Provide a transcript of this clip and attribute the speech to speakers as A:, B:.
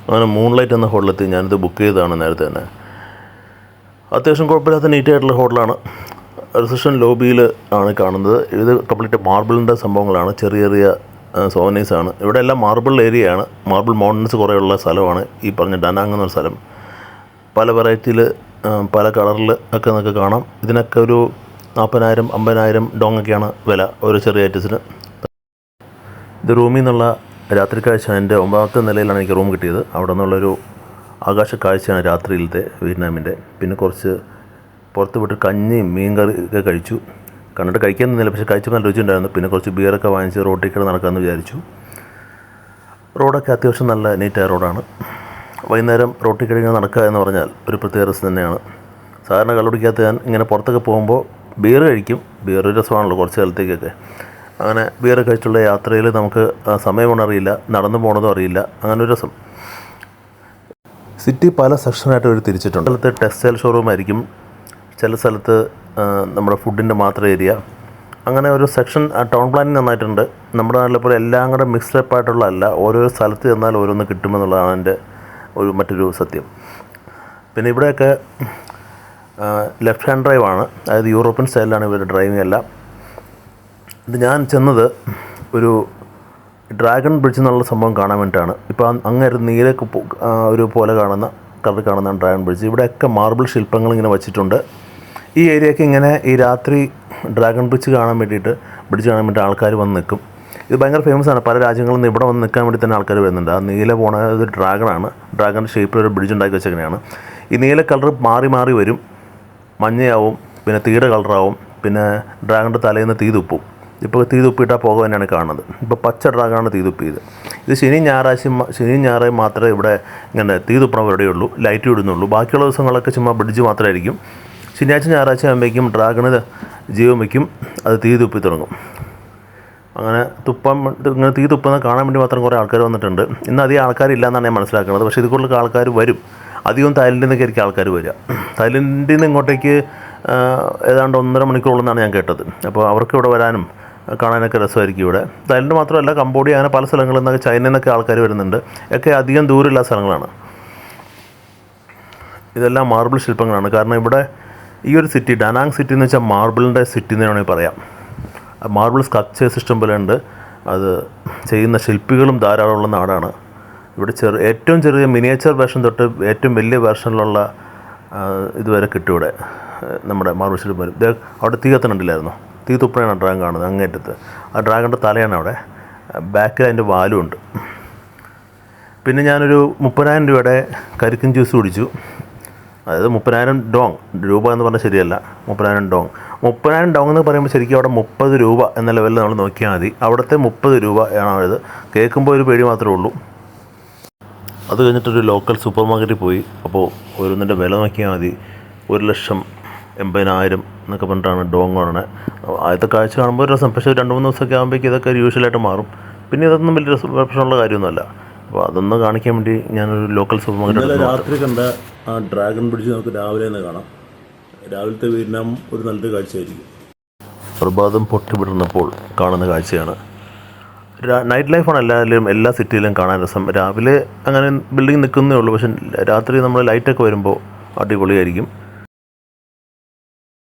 A: അങ്ങനെ മൂൺലൈറ്റ് എന്ന ഹോട്ടലെത്തി. ഞാനിത് ബുക്ക് ചെയ്തതാണ് നേരത്തെ തന്നെ. അത്യാവശ്യം കുഴപ്പമില്ലാത്ത നീറ്റായിട്ടുള്ള ഹോട്ടലാണ്. റിസപ്ഷൻ ലോബിയിൽ ആണ് കാണുന്നത്. ഇത് കംപ്ലീറ്റ് മാർബിളിൻ്റെ സംഭവങ്ങളാണ്. ചെറിയ ചെറിയ സോവനീസാണ്. ഇവിടെ എല്ലാം മാർബിൾ ഏരിയയാണ്. മാർബിൾ മൗണ്ടൻസ് കുറേയുള്ള സ്ഥലമാണ് ഈ പറഞ്ഞ ഡനാങ് എന്നൊരു സ്ഥലം. പല വെറൈറ്റിയിൽ പല കളറിൽ ഒക്കെ നമുക്ക് കാണാം. ഇതിനൊക്കെ ഒരു 40,000 50,000 ഡോങ്ങൊക്കെയാണ് വില ഓരോ ചെറിയ ഐറ്റത്തിന്. ഇത് റൂമിൽ നിന്നുള്ള രാത്രി കാഴ്ച. എൻ്റെ 9ാമത്തെ നിലയിലാണ് എനിക്ക് റൂം കിട്ടിയത്. അവിടെ നിന്നുള്ളൊരു ആകാശ കാഴ്ചയാണ് രാത്രിയിലത്തെ വിയറ്റ്നാമിൻ്റെ. പിന്നെ കുറച്ച് പുറത്ത് വിട്ട് കഞ്ഞിയും മീൻ കറി ഒക്കെ കഴിച്ചു. കണ്ടിട്ട് കഴിക്കാനൊന്നുമില്ല, പക്ഷേ കഴിച്ചപ്പോൾ നല്ല രുചിയുണ്ടായിരുന്നു. പിന്നെ കുറച്ച് ബിയറൊക്കെ വാങ്ങിച്ച് റോട്ടിൽ കൂടെ നടക്കാമെന്ന് വിചാരിച്ചു. റോഡൊക്കെ അത്യാവശ്യം നല്ല നീറ്റായ റോഡാണ്. വൈകുന്നേരം റോട്ടിൽ കൂടെ ഇങ്ങനെ നടക്കുക എന്ന് പറഞ്ഞാൽ ഒരു പ്രത്യേക രസം തന്നെയാണ്. സാധാരണ കള്ളുടിക്കാത്ത ഞാൻ ഇങ്ങനെ പുറത്തൊക്കെ പോകുമ്പോൾ ബിയർ കഴിക്കും. ബിയർ രസമാണല്ലോ കുറച്ച് കാലത്തേക്കൊക്കെ. അങ്ങനെ ബിയർ കഴിച്ചുള്ള യാത്രയിൽ നമുക്ക് സമയമൊന്നും അറിയില്ല, നടന്നു പോകണതും അറിയില്ല. അങ്ങനെ ഒരു രസം. സിറ്റി പല സെക്ഷനായിട്ട് അവർ തിരിച്ചിട്ടുണ്ട്. സ്ഥലത്ത് ടെക്സ്റ്റൈൽ ഷോറൂം ആയിരിക്കും, ചില സ്ഥലത്ത് നമ്മുടെ ഫുഡിൻ്റെ മാത്രം ഏരിയ. അങ്ങനെ ഒരു സെക്ഷൻ ടൗൺ പ്ലാനിങ് നന്നായിട്ടുണ്ട്. നമ്മുടെ നാട്ടിലെ പോലെ എല്ലാം കൂടെ മിക്സ്ഡപ്പ് ആയിട്ടുള്ളതല്ല. ഓരോ സ്ഥലത്ത് ചെന്നാൽ ഓരോന്ന് കിട്ടുമെന്നുള്ളതാണ് എൻ്റെ മറ്റൊരു സത്യം. പിന്നെ ഇവിടെയൊക്കെ ലെഫ്റ്റ് ഹാൻഡ് ഡ്രൈവാണ്, അതായത് യൂറോപ്യൻ സ്റ്റൈലിലാണ് ഇവരുടെ ഡ്രൈവിംഗ് എല്ലാം. ഇത് ഞാൻ ചെന്നത് ഒരു ഡ്രാഗൺ ബ്രിഡ്ജ് എന്നുള്ള സംഭവം കാണാൻ വേണ്ടിയിട്ടാണ്. ഇപ്പോൾ അങ്ങേര് നീലക്ക് ഒരു പോലെ കളർ കാണുന്ന ഡ്രാഗൺ ബ്രിഡ്ജ്. ഇവിടെയൊക്കെ മാർബിൾ ശില്പങ്ങൾ ഇങ്ങനെ വച്ചിട്ടുണ്ട്. ഈ ഏരിയയൊക്കെ ഇങ്ങനെ ഈ രാത്രി ഡ്രാഗൺ ബ്രിഡ്ജ് കാണാൻ വേണ്ടിയിട്ട് ആൾക്കാർ വന്ന് നിൽക്കും. ഇത് ഭയങ്കര ഫേമസ് ആണ്. പല രാജ്യങ്ങളിൽ നിന്ന് ഇവിടെ വന്ന് നിൽക്കാൻ വേണ്ടി തന്നെ ആൾക്കാർ വരുന്നുണ്ട്. ആ നീല പോണ ഒരു ഡ്രാഗണാണ്. ഡ്രാഗണിൻ്റെ ഷേപ്പിലൊരു ബ്രിഡ്ജ് ഉണ്ടാക്കി വെച്ചെങ്ങനെയാണ്. ഈ നീല കളർ മാറി മാറി വരും. മഞ്ഞയാവും, പിന്നെ തീയുടെ കളറാവും, പിന്നെ ഡ്രാഗണിൻ്റെ തലയിൽ നിന്ന് തീ തുപ്പും. ഇപ്പോൾ തീ തുപ്പിയിട്ടാൽ പുക തന്നെയാണ് കാണുന്നത്. ഇപ്പോൾ പച്ച ഡ്രാഗണാണ് തീ തുപ്പിയത്. ഇത് ശനിയും ഞായറാഴ്ചയും മാത്രമേ ഇവിടെ ഇങ്ങനെ തീ തുപ്പണ പരിപാടിയുള്ളൂ, ലൈറ്റ് ഇടുന്നുള്ളൂ. ബാക്കിയുള്ള ദിവസങ്ങളൊക്കെ ചുമ്മാ ബ്രിഡ്ജ് മാത്രമായിരിക്കും. ശനിയാഴ്ച ഞായറാഴ്ച ആകുമ്പോഴേക്കും ഡ്രാഗണ് ജീവൻ വയ്ക്കും, അത് തീ തുപ്പി തുടങ്ങും. അങ്ങനെ ഇങ്ങനെ തീ തുപ്പുന്ന കാണാൻ വേണ്ടി മാത്രം കുറേ ആൾക്കാർ വന്നിട്ടുണ്ട്. ഇന്ന് അധികം ആൾക്കാരില്ല എന്നാണ് ഞാൻ മനസ്സിലാക്കുന്നത്. പക്ഷേ ഇതിൽ ആൾക്കാർ വരും. അധികം തായ്ലൻഡിൽ നിന്നൊക്കെ ആയിരിക്കും ആൾക്കാർ വരിക. തായ്ലൻഡിൽ നിന്ന് ഇങ്ങോട്ടേക്ക് ഏതാണ്ട് 1.5 മണിക്കൂറുള്ളെന്നാണ് ഞാൻ കേട്ടത്. അപ്പോൾ അവർക്ക് ഇവിടെ വരാനും കാണാനൊക്കെ രസമായിരിക്കും. ഇവിടെ തായ്ലൻഡ് മാത്രമല്ല, കംബോഡിയ, അങ്ങനെ പല സ്ഥലങ്ങളിൽ നിന്നൊക്കെ ചൈനയിൽ നിന്നൊക്കെ ആൾക്കാർ വരുന്നുണ്ട്. ഒക്കെ അധികം ദൂരമില്ലാത്ത സ്ഥലങ്ങളാണ്. ഇതെല്ലാം മാർബിൾ ശില്പങ്ങളാണ്. കാരണം ഇവിടെ ഈ ഒരു സിറ്റി, ഡനാങ് സിറ്റി എന്ന് വെച്ചാൽ മാർബിളിൻ്റെ സിറ്റി എന്ന് വേണമെങ്കിൽ പറയാം. മാർബിൾ സ്കൾപ്ചേഴ്സ് ഇഷ്ടം പോലെ ഉണ്ട്. അത് ചെയ്യുന്ന ശില്പികളും ധാരാളമുള്ള നാടാണ്. ഇവിടെ ഏറ്റവും ചെറിയ മിനിയേച്ചർ വേർഷൻ തൊട്ട് ഏറ്റവും വലിയ വേർഷനിലുള്ള ഇതുവരെ കിട്ടും ഇവിടെ. നമ്മുടെ മാർബിൾ ശില്പം വരും. അവിടെ തീ കത്തണുണ്ടില്ലായിരുന്നു. തീ തുപ്പണയാണ് ഡ്രാഗൺ കാണുന്നത് അങ്ങേറ്റത്ത്. ആ ഡ്രാഗണിൻ്റെ തലയാണ് അവിടെ. ബാക്കിൽ അതിൻ്റെ വാലും ഉണ്ട്. പിന്നെ ഞാനൊരു 30,000 രൂപയുടെ കരിക്കിൻ ജ്യൂസ് കുടിച്ചു. അതായത് 30,000 ഡോങ്, രൂപ എന്ന് പറഞ്ഞാൽ ശരിയല്ല, 30,000 ഡോങ്. 30,000 ഡോങ് എന്ന് പറയുമ്പോൾ ശരിക്കും അവിടെ 30 രൂപ എന്ന ലെവലിൽ നമ്മൾ നോക്കിയാൽ മതി. അവിടുത്തെ 30 രൂപ ആണ് ഇത്. കേൾക്കുമ്പോൾ ഒരു പേടി മാത്രമേ ഉള്ളൂ. അത് കഴിഞ്ഞിട്ടൊരു ലോക്കൽ സൂപ്പർ മാർക്കറ്റിൽ പോയി. അപ്പോൾ ഓരോന്നിൻ്റെ വില നോക്കിയാൽ മതി. 1,80,000 എന്നൊക്കെ പറഞ്ഞിട്ടാണ് ഡോങ് കാണുന്നത്. ആദ്യത്തെ കാഴ്ച കാണുമ്പോൾ ഒരു രസം. പക്ഷേ 2-3 ദിവസമൊക്കെ ആകുമ്പോഴേക്കും ഇതൊക്കെ യൂഷ്വലായിട്ട് മാറും. പിന്നെ ഇതൊന്നും വലിയ പ്രശ്നമുള്ള കാര്യമൊന്നുമല്ല. അപ്പോൾ അതൊന്ന് കാണിക്കാൻ വേണ്ടി ഞാനൊരു ലോക്കൽ സൂപ്പർ മാർക്കറ്റ്. രാത്രി കണ്ട ആ ഡ്രാഗൺ ബ്രിഡ്ജ് നമുക്ക് രാവിലെ തന്നെ കാണാം. രാവിലത്തെ വിയറ്റ്നാം ഒരു നല്ലൊരു കാഴ്ചയായിരിക്കും. പ്രഭാതം പൊട്ടിവിടുന്നപ്പോൾ കാണുന്ന കാഴ്ചയാണ്. നൈറ്റ് ലൈഫാണ് എല്ലാ സിറ്റിയിലും കാണാൻ രസം. രാവിലെ അങ്ങനെ ബിൽഡിംഗ് നിൽക്കുന്നേ ഉള്ളൂ, പക്ഷേ രാത്രി നമ്മൾ ലൈറ്റൊക്കെ വരുമ്പോൾ അടിപൊളിയായിരിക്കും.